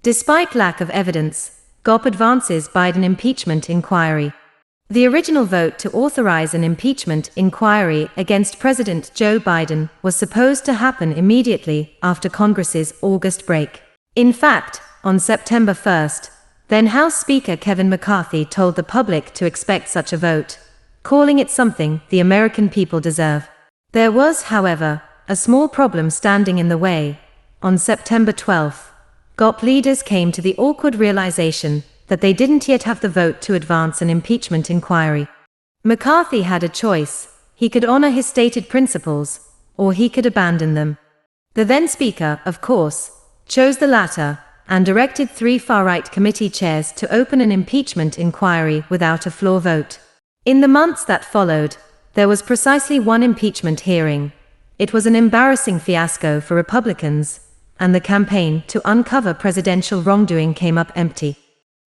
Despite lack of evidence, GOP advances Biden impeachment inquiry. The original vote to authorize an impeachment inquiry against President Joe Biden was supposed to happen immediately after Congress's August break. In fact, on September 1st, then House Speaker Kevin McCarthy told the public to expect such a vote, calling it something the American people deserve. There was, however, a small problem standing in the way. On September 12th, GOP leaders came to the awkward realization that they didn't yet have the vote to advance an impeachment inquiry. McCarthy had a choice. He could honor his stated principles, or he could abandon them. The then Speaker, of course, chose the latter, and directed 3 far-right committee chairs to open an impeachment inquiry without a floor vote. In the months that followed, there was precisely one impeachment hearing. It was an embarrassing fiasco for Republicans, and the campaign to uncover presidential wrongdoing came up empty.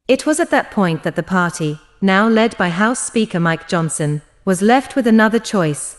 It was at that point that the party, now led by House Speaker Mike Johnson, was left with another choice: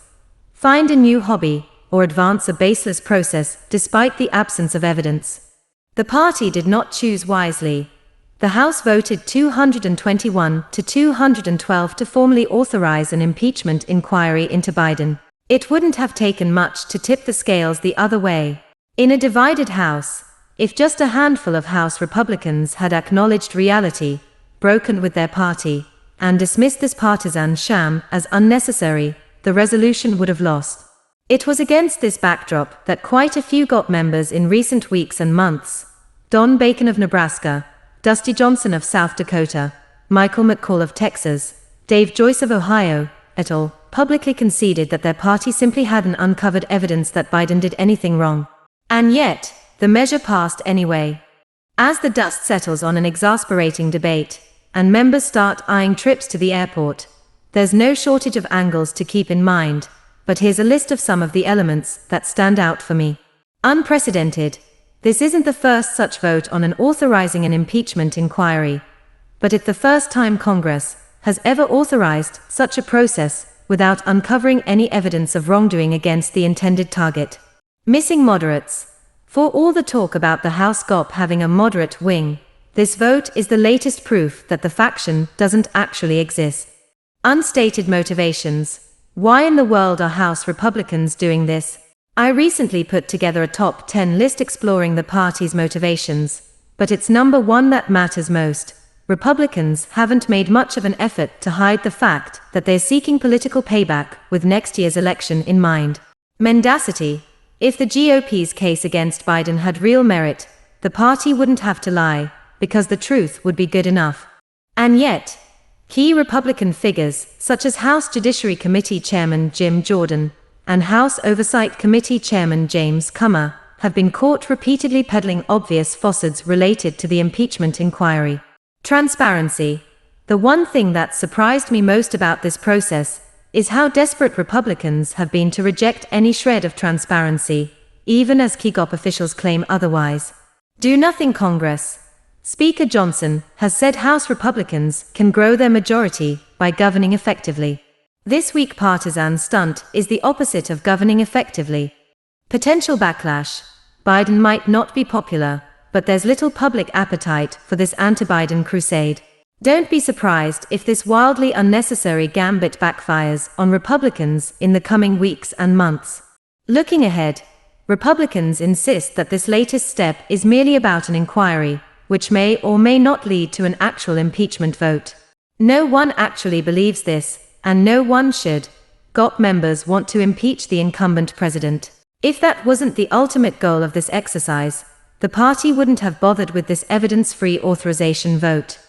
find a new hobby, or advance a baseless process despite the absence of evidence. The party did not choose wisely. The House voted 221 to 212 to formally authorize an impeachment inquiry into Biden. It wouldn't have taken much to tip the scales the other way. In a divided House, if just a handful of House Republicans had acknowledged reality, broken with their party, and dismissed this partisan sham as unnecessary, the resolution would have lost. It was against this backdrop that quite a few GOP members in recent weeks and months, Don Bacon of Nebraska, Dusty Johnson of South Dakota, Michael McCall of Texas, Dave Joyce of Ohio, et al., publicly conceded that their party simply hadn't uncovered evidence that Biden did anything wrong. And yet, the measure passed anyway. As the dust settles on an exasperating debate, and members start eyeing trips to the airport, there's no shortage of angles to keep in mind, but here's a list of some of the elements that stand out for me. Unprecedented. This isn't the first such vote on an authorizing an impeachment inquiry, but it's the first time Congress has ever authorized such a process without uncovering any evidence of wrongdoing against the intended target. Missing moderates. For all the talk about the House GOP having a moderate wing, this vote is the latest proof that the faction doesn't actually exist. Unstated motivations. Why in the world are House Republicans doing this? I recently put together a top 10 list exploring the party's motivations, but it's number 1 that matters most. Republicans haven't made much of an effort to hide the fact that they're seeking political payback with next year's election in mind. Mendacity. If the GOP's case against Biden had real merit, the party wouldn't have to lie, because the truth would be good enough. And yet, key Republican figures, such as House Judiciary Committee Chairman Jim Jordan and House Oversight Committee Chairman James Comer, have been caught repeatedly peddling obvious falsehoods related to the impeachment inquiry. Transparency. The one thing that surprised me most about this process is how desperate Republicans have been to reject any shred of transparency, even as key GOP officials claim otherwise. Do nothing Congress. Speaker Johnson has said House Republicans can grow their majority by governing effectively. This weak partisan stunt is the opposite of governing effectively. Potential backlash. Biden might not be popular, but there's little public appetite for this anti-Biden crusade. Don't be surprised if this wildly unnecessary gambit backfires on Republicans in the coming weeks and months. Looking ahead, Republicans insist that this latest step is merely about an inquiry, which may or may not lead to an actual impeachment vote. No one actually believes this, and no one should. GOP members want to impeach the incumbent president. If that wasn't the ultimate goal of this exercise, the party wouldn't have bothered with this evidence-free authorization vote.